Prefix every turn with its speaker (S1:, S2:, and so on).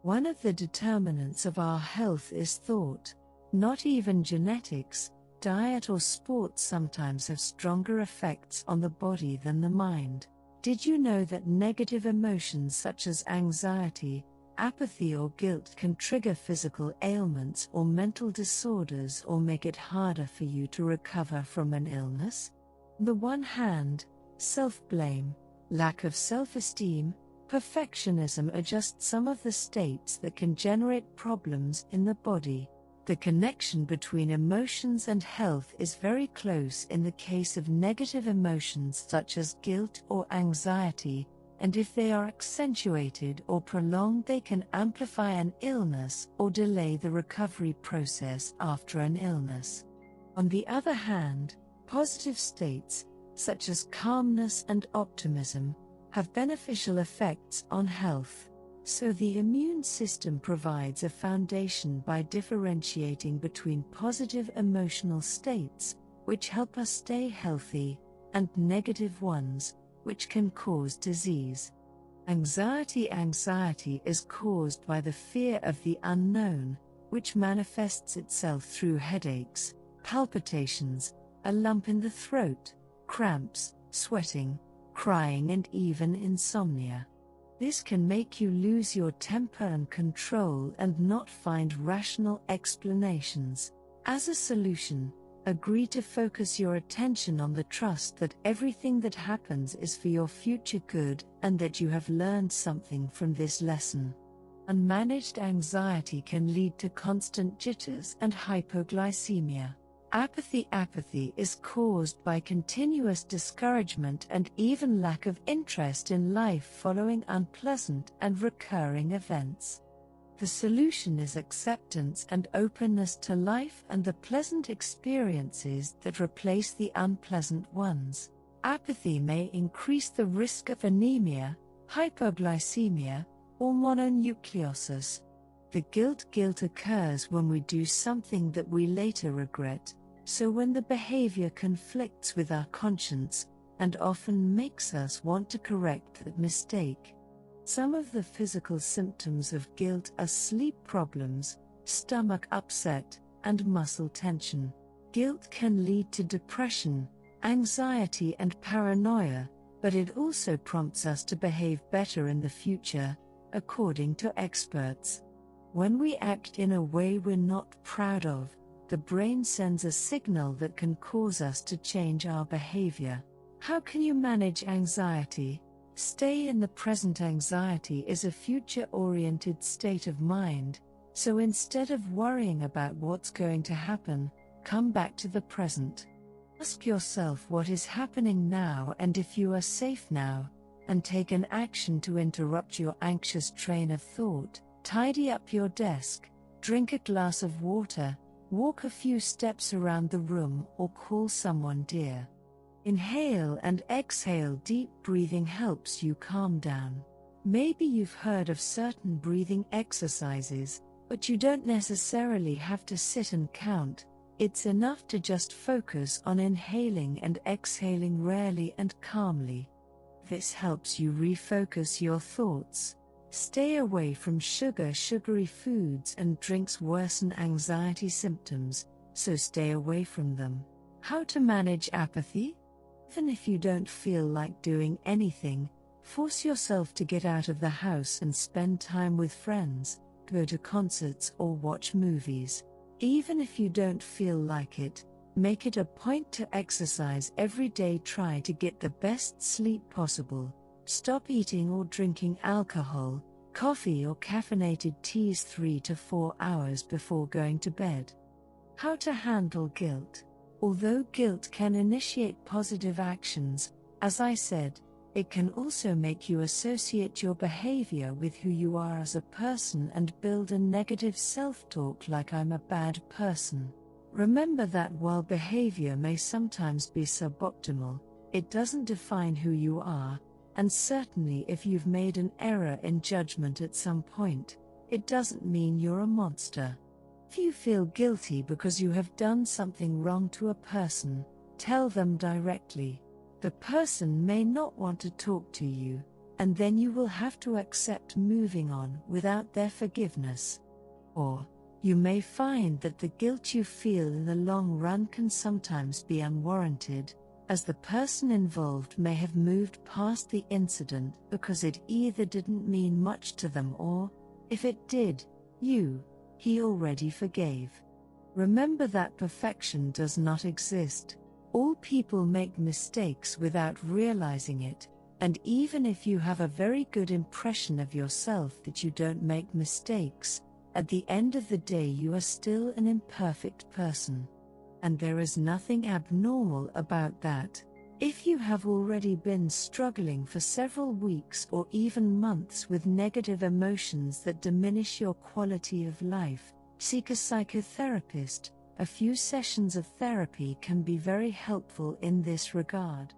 S1: One of the determinants of our health is thought. Not even genetics, diet or sports sometimes have stronger effects on the body than the mind. Did you know that negative emotions such as anxiety, apathy or guilt can trigger physical ailments or mental disorders or make it harder for you to recover from an illness? On the one hand, self-blame, lack of self-esteem, perfectionism are just some of the states that can generate problems in the body. The connection between emotions and health is very close in the case of negative emotions such as guilt or anxiety, and if they are accentuated or prolonged, they can amplify an illness or delay the recovery process after an illness. On the other hand, positive states, such as calmness and optimism, have beneficial effects on health. So the immune system provides a foundation by differentiating between positive emotional states, which help us stay healthy, and negative ones, which can cause disease. Anxiety is caused by the fear of the unknown, which manifests itself through headaches, palpitations, a lump in the throat, cramps, sweating, crying and even insomnia. This can make you lose your temper and control and not find rational explanations. As a solution, agree to focus your attention on the trust that everything that happens is for your future good and that you have learned something from this lesson. Unmanaged anxiety can lead to constant jitters and hypoglycemia. Apathy is caused by continuous discouragement and even lack of interest in life following unpleasant and recurring events. The solution is acceptance and openness to life and the pleasant experiences that replace the unpleasant ones. Apathy may increase the risk of anemia, hypoglycemia, or mononucleosis. The guilt occurs when we do something that we later regret, so when the behavior conflicts with our conscience, and often makes us want to correct that mistake. Some of the physical symptoms of guilt are sleep problems, stomach upset, and muscle tension. Guilt can lead to depression, anxiety and paranoia, but it also prompts us to behave better in the future, according to experts. When we act in a way we're not proud of, the brain sends a signal that can cause us to change our behavior. How can you manage anxiety? Stay in the present. Anxiety is a future-oriented state of mind, so instead of worrying about what's going to happen, come back to the present. Ask yourself what is happening now and if you are safe now, and take an action to interrupt your anxious train of thought. Tidy up your desk, drink a glass of water, walk a few steps around the room or call someone dear. Inhale and exhale. Deep breathing helps you calm down. Maybe you've heard of certain breathing exercises, but you don't necessarily have to sit and count. It's enough to just focus on inhaling and exhaling rarely and calmly. This helps you refocus your thoughts. Stay away from sugary foods and drinks worsen anxiety symptoms, so stay away from them. How to manage apathy? Even if you don't feel like doing anything, force yourself to get out of the house and spend time with friends, go to concerts or watch movies. Even if you don't feel like it, make it a point to exercise every day. Try to get the best sleep possible. Stop eating or drinking alcohol, coffee or caffeinated teas 3 to 4 hours before going to bed. How to handle guilt? Although guilt can initiate positive actions, as I said, it can also make you associate your behavior with who you are as a person and build a negative self-talk like I'm a bad person. Remember that while behavior may sometimes be suboptimal, it doesn't define who you are. And certainly if you've made an error in judgment at some point, it doesn't mean you're a monster. If you feel guilty because you have done something wrong to a person, tell them directly. The person may not want to talk to you, and then you will have to accept moving on without their forgiveness. Or, you may find that the guilt you feel in the long run can sometimes be unwarranted, as the person involved may have moved past the incident because it either didn't mean much to them or, if it did, he already forgave. Remember that perfection does not exist. All people make mistakes without realizing it, and even if you have a very good impression of yourself that you don't make mistakes, at the end of the day you are still an imperfect person. And there is nothing abnormal about that. If you have already been struggling for several weeks or even months with negative emotions that diminish your quality of life, seek a psychotherapist. A few sessions of therapy can be very helpful in this regard.